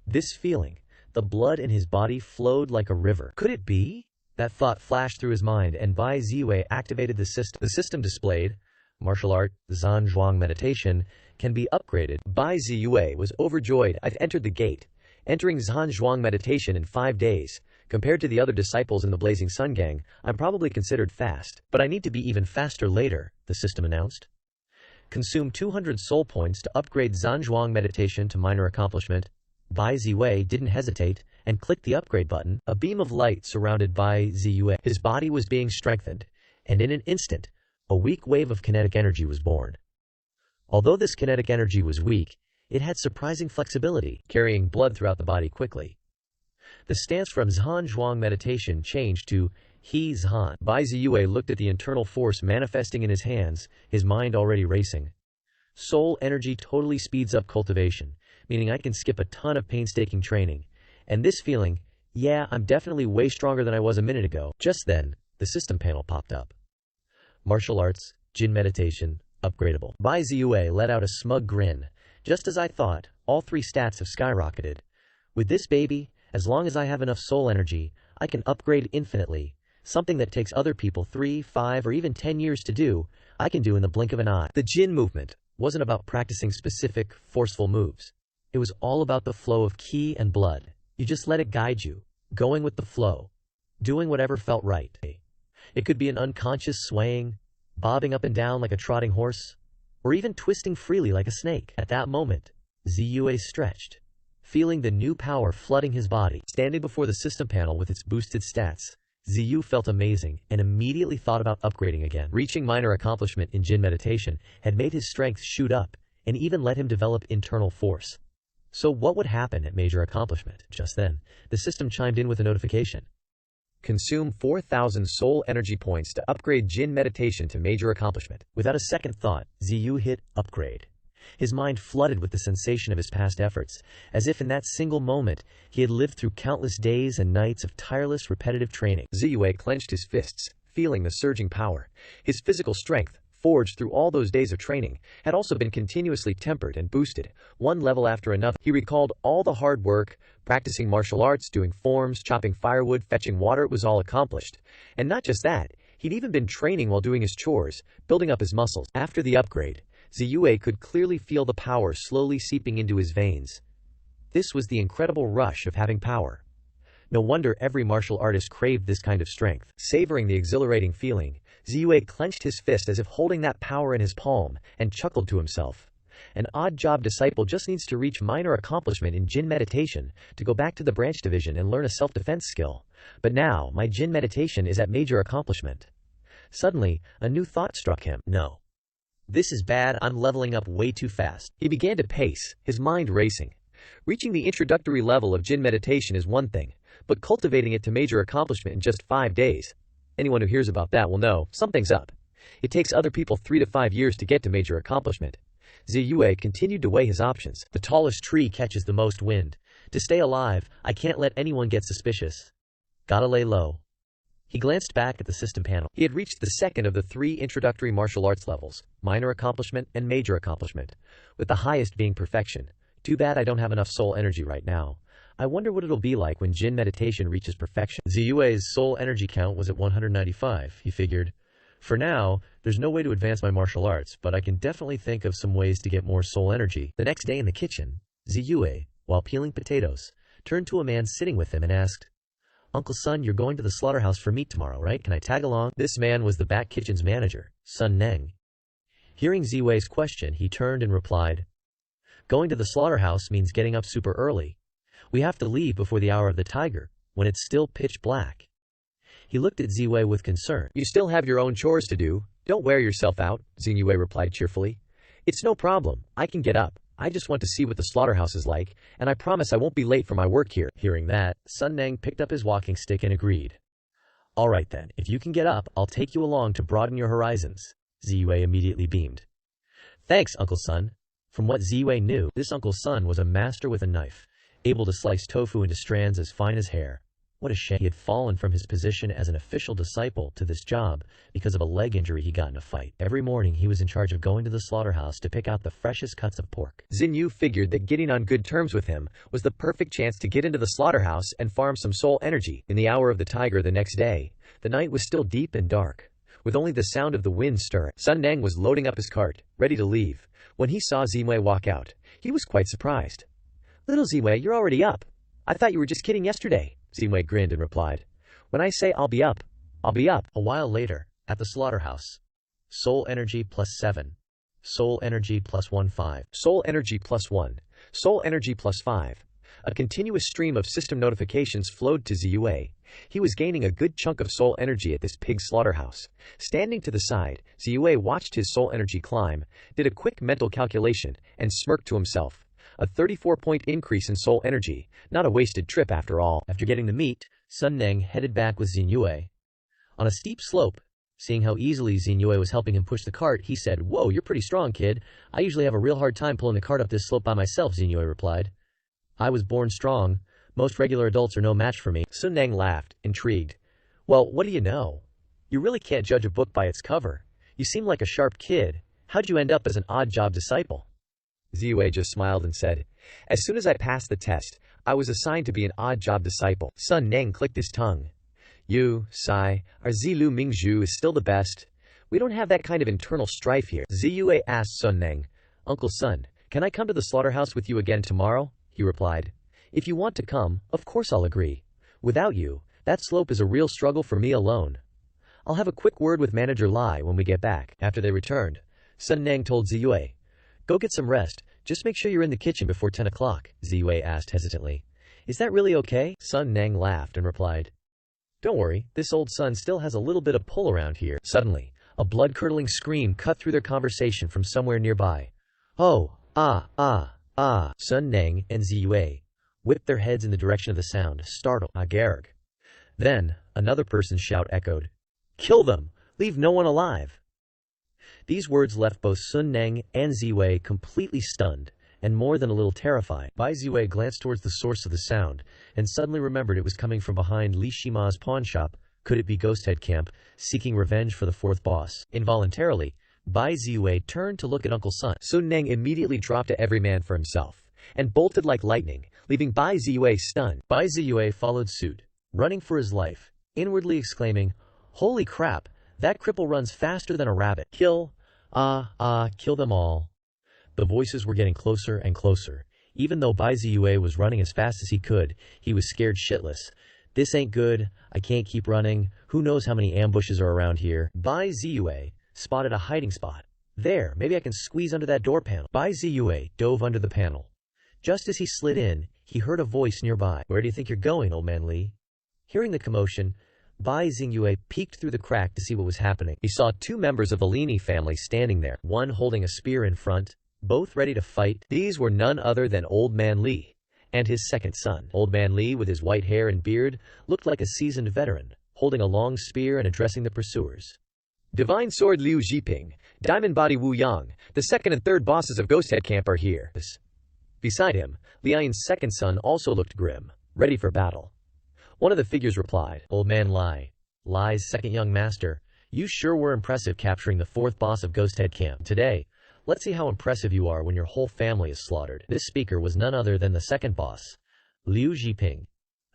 This feeling, the blood in his body flowed like a river. Could it be? That thought flashed through his mind, and Bai Ziyue activated the system. The system displayed, "Martial art, Zhan Zhuang meditation, can be upgraded." Bai Ziyue was overjoyed. "I've entered the gate. Entering Zhan Zhuang meditation in 5 days. Compared to the other disciples in the Blazing Sun Gang, I'm probably considered fast. But I need to be even faster later," the system announced. "Consume 200 soul points to upgrade Zhan Zhuang meditation to minor accomplishment." Bai Ziyue didn't hesitate and clicked the upgrade button. A beam of light surrounded Bai Ziyue. His body was being strengthened, and in an instant, a weak wave of kinetic energy was born. Although this kinetic energy was weak, it had surprising flexibility, carrying blood throughout the body quickly. The stance from Zhan Zhuang meditation changed to He Zhan. Bai Ziyue looked at the internal force manifesting in his hands, his mind already racing. Soul energy totally speeds up cultivation, meaning I can skip a ton of painstaking training. And this feeling, yeah, I'm definitely way stronger than I was a minute ago. Just then, the system panel popped up. Martial arts, Jin meditation, upgradable. Bai Ziyue let out a smug grin. Just as I thought, all 3 stats have skyrocketed. With this baby, as long as I have enough soul energy, I can upgrade infinitely. Something that takes other people 3, 5, or even 10 years to do, I can do in the blink of an eye. The Jin movement wasn't about practicing specific, forceful moves. It was all about the flow of ki and blood. You just let it guide you, going with the flow, doing whatever felt right. It could be an unconscious swaying, bobbing up and down like a trotting horse, or even twisting freely like a snake. At that moment, Ziyue stretched, feeling the new power flooding his body. Standing before the system panel with its boosted stats, Ziyu felt amazing and immediately thought about upgrading again. Reaching minor accomplishment in Jin meditation had made his strength shoot up and even let him develop internal force. So what would happen at major accomplishment? Just then, the system chimed in with a notification. Consume 4,000 soul energy points to upgrade Jin meditation to major accomplishment. Without a second thought, Ziyu hit upgrade. His mind flooded with the sensation of his past efforts, as if in that single moment he had lived through countless days and nights of tireless, repetitive training. Ziyue clenched his fists, feeling the surging power. His physical strength, forged through all those days of training, had also been continuously tempered and boosted, one level after another. He recalled all the hard work, practicing martial arts, doing forms, chopping firewood, fetching water. It was all accomplished. And not just that, he'd even been training while doing his chores, building up his muscles. After the upgrade, Ziyue could clearly feel the power slowly seeping into his veins. This was the incredible rush of having power. No wonder every martial artist craved this kind of strength. Savoring the exhilarating feeling, Ziyue clenched his fist as if holding that power in his palm, and chuckled to himself. An odd-job disciple just needs to reach minor accomplishment in Jin meditation to go back to the branch division and learn a self-defense skill. But now, my Jin meditation is at major accomplishment. Suddenly, a new thought struck him. No. This is bad, I'm leveling up way too fast. He began to pace, his mind racing. Reaching the introductory level of Jin meditation is one thing, but cultivating it to major accomplishment in just 5 days. Anyone who hears about that will know something's up. It takes other people 3 to 5 years to get to major accomplishment. Ziyue continued to weigh his options. The tallest tree catches the most wind. To stay alive, I can't let anyone get suspicious. Gotta lay low. He glanced back at the system panel. He had reached the second of the 3 introductory martial arts levels, minor accomplishment and major accomplishment, with the highest being perfection. Too bad I don't have enough soul energy right now. I wonder what it'll be like when Jin meditation reaches perfection. Ziyue's soul energy count was at 195, he figured. For now, there's no way to advance my martial arts, but I can definitely think of some ways to get more soul energy. The next day in the kitchen, Ziyue, while peeling potatoes, turned to a man sitting with him and asked, "Uncle Sun, you're going to the slaughterhouse for meat tomorrow, right? Can I tag along?" This man was the back kitchen's manager, Sun Neng. Hearing Ziwei's question, he turned and replied, "Going to the slaughterhouse means getting up super early. We have to leave before the hour of the tiger, when it's still pitch black." He looked at Ziwei with concern. "You still have your own chores to do. Don't wear yourself out," Ziwei replied cheerfully. "It's no problem. I can get up. I just want to see what the slaughterhouse is like, and I promise I won't be late for my work here." Hearing that, Sun Neng picked up his walking stick and agreed. "All right then, if you can get up, I'll take you along to broaden your horizons." Ziwei immediately beamed. "Thanks, Uncle Sun." From what Ziwei knew, this Uncle Sun was a master with a knife, able to slice tofu into strands as fine as hair. What a shame he had fallen from his position as an official disciple to this job because of a leg injury he got in a fight. Every morning he was in charge of going to the slaughterhouse to pick out the freshest cuts of pork. Xinyu figured that getting on good terms with him was the perfect chance to get into the slaughterhouse and farm some soul energy. In the hour of the tiger the next day, the night was still deep and dark, with only the sound of the wind stirring. Sun Neng was loading up his cart, ready to leave. When he saw Ziwei walk out, he was quite surprised. "Little Ziwei, you're already up. I thought you were just kidding yesterday." Ziwei grinned and replied, "When I say I'll be up, I'll be up." A while later, at the slaughterhouse. Soul energy +7. Soul energy +15. Soul energy +1. Soul energy +5. A continuous stream of system notifications flowed to Ziyue. He was gaining a good chunk of soul energy at this pig slaughterhouse. Standing to the side, Ziyue watched his soul energy climb, did a quick mental calculation, and smirked to himself. A 34-point increase in soul energy, not a wasted trip after all. After getting the meat, Sun Neng headed back with Xinyu. On a steep slope, seeing how easily Xinyu was helping him push the cart, he said, "Whoa, you're pretty strong, kid. I usually have a real hard time pulling the cart up this slope by myself," Xinyu replied. "I was born strong. Most regular adults are no match for me." Sun Neng laughed, intrigued. "Well, what do you know? You really can't judge a book by its cover. You seem like a sharp kid. How'd you end up as an odd job disciple?" Ziyue just smiled and said, "As soon as I passed the test, I was assigned to be an odd job disciple." Sun Neng clicked his tongue. "You, Sai, our Zilu Mingzhu is still the best. We don't have that kind of internal strife here." Ziyue asked Sun Neng, "Uncle Sun, can I come to the slaughterhouse with you again tomorrow?" He replied, "If you want to come, of course I'll agree. Without you, that slope is a real struggle for me alone. I'll have a quick word with Manager Lai when we get back." After they returned, Sun Neng told Ziyue, "Go get some rest. Just make sure you're in the kitchen before 10 o'clock, Ziyue asked hesitantly. "Is that really okay?" Sun Neng laughed and replied, "Don't worry, this old sun still has a little bit of pull around here." Suddenly, a blood-curdling scream cut through their conversation from somewhere nearby. "Oh, ah. Sun Neng and Ziyue whipped their heads in the direction of the sound, startled. "Agarg." Then, another person's shout echoed, "Kill them! Leave no one alive!" These words left both Sun Neng and Ziwei completely stunned, and more than a little terrified. Bai Ziwei glanced towards the source of the sound, and suddenly remembered it was coming from behind Li Shima's pawn shop. Could it be Ghost Head Camp, seeking revenge for the fourth boss? Involuntarily, Bai Ziwei turned to look at Uncle Sun. Sun Neng immediately dropped to every man for himself, and bolted like lightning, leaving Bai Ziwei stunned. Bai Ziwei followed suit, running for his life, inwardly exclaiming, "Holy crap, that cripple runs faster than a rabbit. Kill them all." The voices were getting closer and closer. Even though Bai Ziyue was running as fast as he could, he was scared shitless. "This ain't good. I can't keep running. Who knows how many ambushes are around here?" Bai Ziyue spotted a hiding spot. "There, maybe I can squeeze under that door panel." Bai Ziyue dove under the panel. Just as he slid in, he heard a voice nearby. "Where do you think you're going, old man Li?" Hearing the commotion, Bai Xingyue peeked through the crack to see what was happening. He saw 2 members of the Lini family standing there, one holding a spear in front, both ready to fight. These were none other than Old Man Li and his second son. Old Man Li, with his white hair and beard, looked like a seasoned veteran, holding a long spear and addressing the pursuers. Divine Sword Liu Jiping, Diamond Body Wu Yang, the second and third bosses of Ghost Head Camp are here. Beside him, Lian's second son also looked grim, ready for battle. One of the figures replied, Old Man Li's second young master, you sure were impressive capturing the fourth boss of Ghost Head Camp. Today, let's see how impressive you are when your whole family is slaughtered. This speaker was none other than the second boss, Liu Jiping,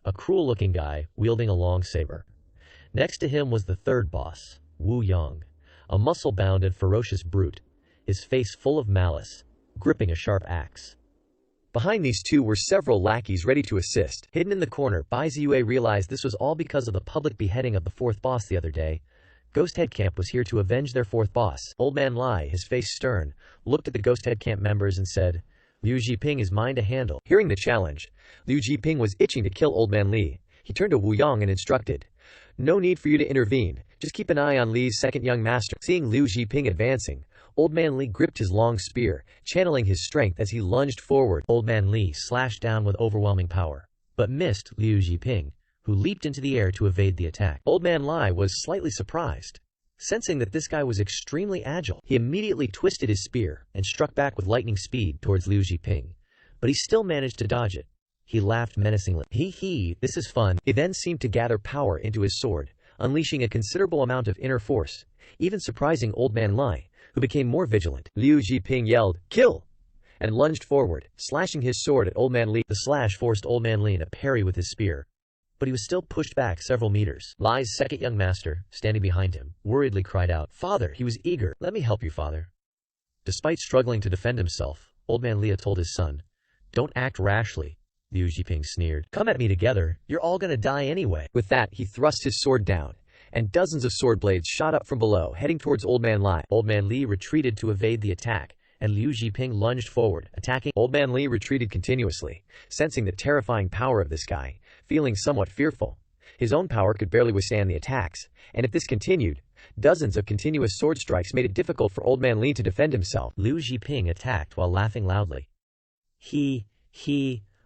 a cruel-looking guy wielding a long saber. Next to him was the third boss, Wu Yang, a muscle-bound and ferocious brute, his face full of malice, gripping a sharp axe. Behind these two were several lackeys ready to assist. Hidden in the corner, Bai Ziyue realized this was all because of the public beheading of the fourth boss the other day. Ghost Head Camp was here to avenge their fourth boss. Old Man Li, his face stern, looked at the Ghost Head Camp members and said, Liu Jiping is mine to handle. Hearing the challenge, Liu Jiping was itching to kill Old Man Li. He turned to Wu Yang and instructed, no need for you to intervene. Just keep an eye on Li's second young master. Seeing Liu Jiping advancing, Old Man Li gripped his long spear, channeling his strength as he lunged forward. Old Man Li slashed down with overwhelming power, but missed Liu Jiping, who leaped into the air to evade the attack. Old Man Li was slightly surprised. Sensing that this guy was extremely agile, he immediately twisted his spear and struck back with lightning speed towards Liu Jiping, but he still managed to dodge it. He laughed menacingly. Hee, this is fun. He then seemed to gather power into his sword, unleashing a considerable amount of inner force, even surprising Old Man Li, who became more vigilant. Liu Jiping yelled, kill! And lunged forward, slashing his sword at Old Man Li. The slash forced Old Man Li to parry with his spear, but he was still pushed back several meters. Li's second young master, standing behind him, worriedly cried out, Father! He was eager. Let me help you, father. Despite struggling to defend himself, Old Man Li told his son, don't act rashly. Liu Jiping sneered. Come at me together, you're all gonna die anyway. With that, he thrust his sword down, and dozens of sword blades shot up from below, heading towards Old Man Li. Old Man Li retreated to evade the attack, and Liu Jiping lunged forward, attacking. Old Man Li retreated continuously, sensing the terrifying power of this guy, feeling somewhat fearful. His own power could barely withstand the attacks, and if this continued, dozens of continuous sword strikes made it difficult for Old Man Li to defend himself. Liu Jiping attacked while laughing loudly.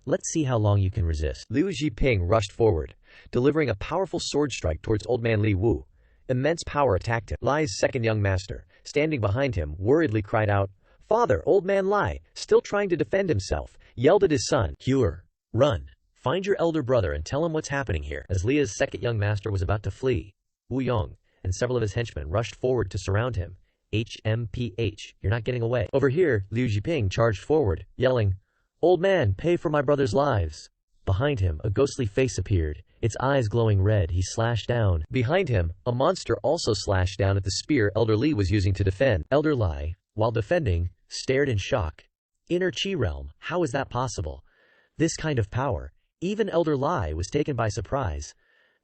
Let's see how long you can resist. Liu Jiping rushed forward, delivering a powerful sword strike towards Old Man Li Wu. Immense power attacked him. Li's second young master, standing behind him, worriedly cried out, Father! Old Man Li, still trying to defend himself, yelled at his son, Hewer, run! Find your elder brother and tell him what's happening here. As Li's second young master was about to flee, Wu Yang and several of his henchmen rushed forward to surround him. HMPH, you're not getting away. Over here, Liu Jiping charged forward, yelling, Old man, pay for my brother's lives. Behind him, a ghostly face appeared, its eyes glowing red. He slashed down. Behind him, a monster also slashed down at the spear Elder Li was using to defend. Elder Li, while defending, stared in shock. Inner Chi realm, how is that possible? This kind of power. Even Elder Li was taken by surprise.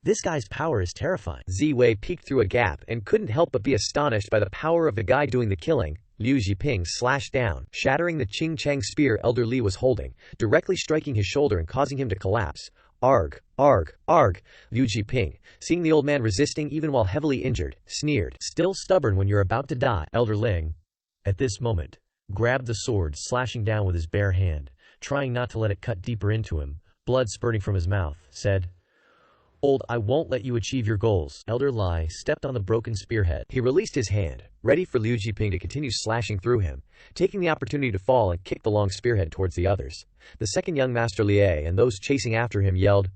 This guy's power is terrifying. Ziwei peeked through a gap and couldn't help but be astonished by the power of the guy doing the killing. Liu Jiping slashed down, shattering the Qing Cheng spear Elder Li was holding, directly striking his shoulder and causing him to collapse. Arg! Liu Jiping, seeing the old man resisting even while heavily injured, sneered. Still stubborn when you're about to die. Elder Ling, at this moment, grabbed the sword, slashing down with his bare hand, trying not to let it cut deeper into him, blood spurting from his mouth, said, Old, I won't let you achieve your goals. Elder Li stepped on the broken spearhead. He released his hand, ready for Liu Jiping to continue slashing through him, taking the opportunity to fall and kick the long spearhead towards the others. The second young master Lie and those chasing after him yelled,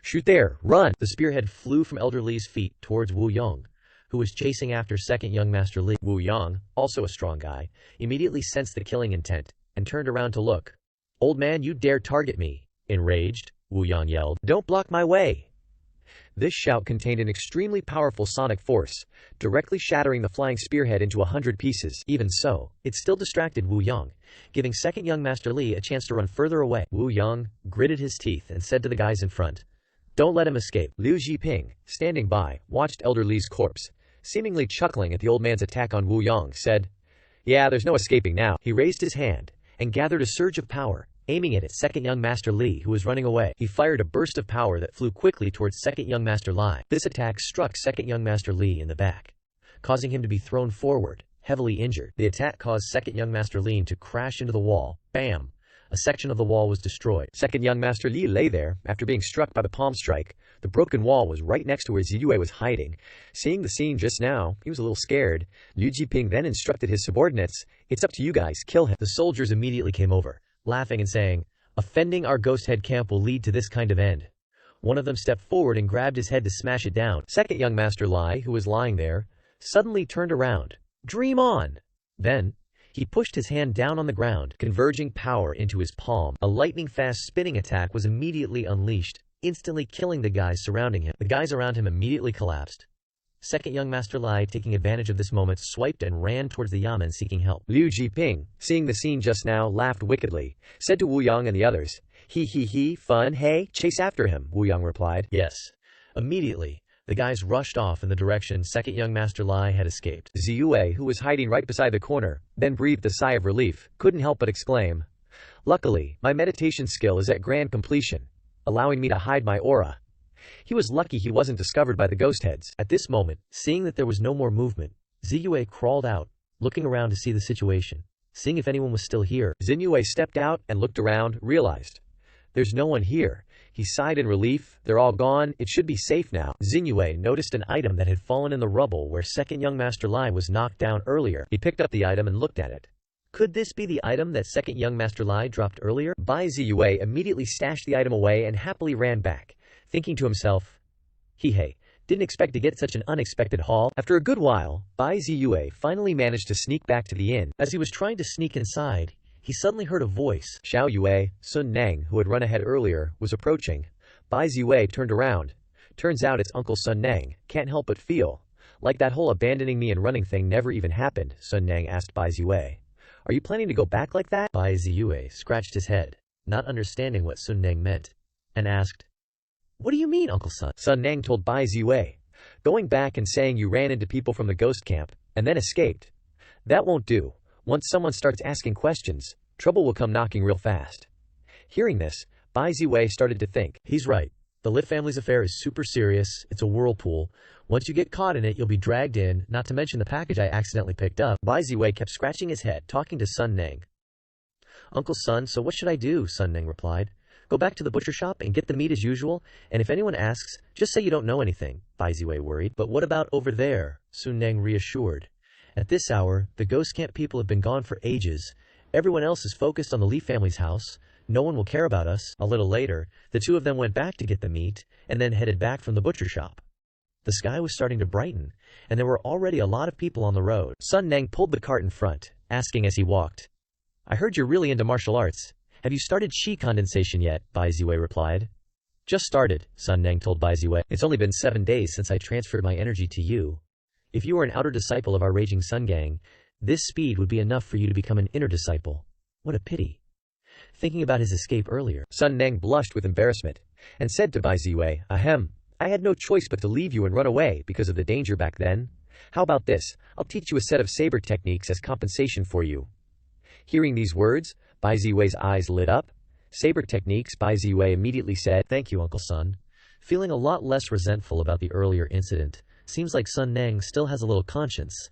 Shoot there, run! The spearhead flew from Elder Li's feet towards Wu Yang, who was chasing after second young master Li. Wu Yang, also a strong guy, immediately sensed the killing intent, and turned around to look. Old man, you dare target me! Enraged, Wu Yang yelled, Don't block my way! This shout contained an extremely powerful sonic force, directly shattering the flying spearhead into 100 pieces. Even so, it still distracted Wu Yang, giving second young master Li a chance to run further away. Wu Yang gritted his teeth and said to the guys in front, Don't let him escape. Liu Jiping, standing by, watched Elder Li's corpse, seemingly chuckling at the old man's attack on Wu Yang, said, Yeah, there's no escaping now. He raised his hand and gathered a surge of power, aiming it at second young master Li, who was running away. He fired a burst of power that flew quickly towards second young master Li. This attack struck second young master Li in the back, causing him to be thrown forward, heavily injured. The attack caused second young Master Lin to crash into the wall. Bam! A section of the wall was destroyed. Second young Master Li lay there, after being struck by the palm strike. The broken wall was right next to where Ziyue was hiding. Seeing the scene just now, he was a little scared. Liu Jiping then instructed his subordinates, "It's up to you guys, kill him." The soldiers immediately came over, laughing and saying, "Offending our ghost head camp will lead to this kind of end." One of them stepped forward and grabbed his head to smash it down. Second young Master Lai, who was lying there, suddenly turned around. "Dream on!" Then, he pushed his hand down on the ground, converging power into his palm. A lightning-fast spinning attack was immediately unleashed, instantly killing the guys surrounding him. The guys around him immediately collapsed. Second young Master Lai, taking advantage of this moment, swiped and ran towards the yamen seeking help. Liu Jiping, seeing the scene just now, laughed wickedly, said to Wu Yang and the others, "He, fun, hey, chase after him." Wu Yang replied, "Yes." Immediately, the guys rushed off in the direction second young Master Lai had escaped. Ziyue, who was hiding right beside the corner, then breathed a sigh of relief, couldn't help but exclaim, "Luckily, my meditation skill is at grand completion, allowing me to hide my aura." He was lucky he wasn't discovered by the ghost heads. At this moment, seeing that there was no more movement, Ziyue crawled out, looking around to see the situation, seeing if anyone was still here. Ziyue stepped out and looked around, realized, "There's no one here." He sighed in relief. "They're all gone. It should be safe now." Xinyu noticed an item that had fallen in the rubble where second young Master Lai was knocked down earlier. He picked up the item and looked at it. Could this be the item that second young Master Lai dropped earlier? Bai Ziyue immediately stashed the item away and happily ran back, thinking to himself, "Hey, didn't expect to get such an unexpected haul." After a good while, Bai Ziyue finally managed to sneak back to the inn. As he was trying to sneak inside, he suddenly heard a voice. Xiao Yue, Sun Nang, who had run ahead earlier, was approaching. Bai Ziyue turned around. Turns out it's Uncle Sun Nang. "Can't help but feel like that whole abandoning me and running thing never even happened," Sun Nang asked Bai Ziyue. "Are you planning to go back like that?" Bai Ziyue scratched his head, not understanding what Sun Nang meant, and asked, "What do you mean, Uncle Sun?" Sun Nang told Bai Ziyue, "Going back and saying you ran into people from the ghost camp, and then escaped. That won't do. Once someone starts asking questions, trouble will come knocking real fast." Hearing this, Bai Ziyue started to think. He's right. The Li family's affair is super serious. It's a whirlpool. Once you get caught in it, you'll be dragged in, not to mention the package I accidentally picked up. Bai Ziyue kept scratching his head, talking to Sun Nang. "Uncle Sun, so what should I do?" Sun Nang replied. "Go back to the butcher shop and get the meat as usual, and if anyone asks, just say you don't know anything," Bai Ziyue worried. "But what about over there?" Sun Nang reassured. "At this hour, the ghost camp people have been gone for ages. Everyone else is focused on the Li family's house. No one will care about us." A little later, the two of them went back to get the meat, and then headed back from the butcher shop. The sky was starting to brighten, and there were already a lot of people on the road. Sun Nang pulled the cart in front, asking as he walked, "I heard you're really into martial arts. Have you started qi condensation yet?" Bai Ziyue replied. "Just started," Sun Nang told Bai Ziyue. "It's only been 7 days since I transferred my energy to you. If you were an outer disciple of our Raging Sun Gang, this speed would be enough for you to become an inner disciple. What a pity." Thinking about his escape earlier, Sun Nang blushed with embarrassment, and said to Bai Ziyue, "Ahem, I had no choice but to leave you and run away because of the danger back then. How about this? I'll teach you a set of saber techniques as compensation for you." Hearing these words, Bai Ziyue's eyes lit up. "Saber techniques," Bai Ziyue immediately said. "Thank you, Uncle Sun." Feeling a lot less resentful about the earlier incident, seems like Sun Nang still has a little conscience.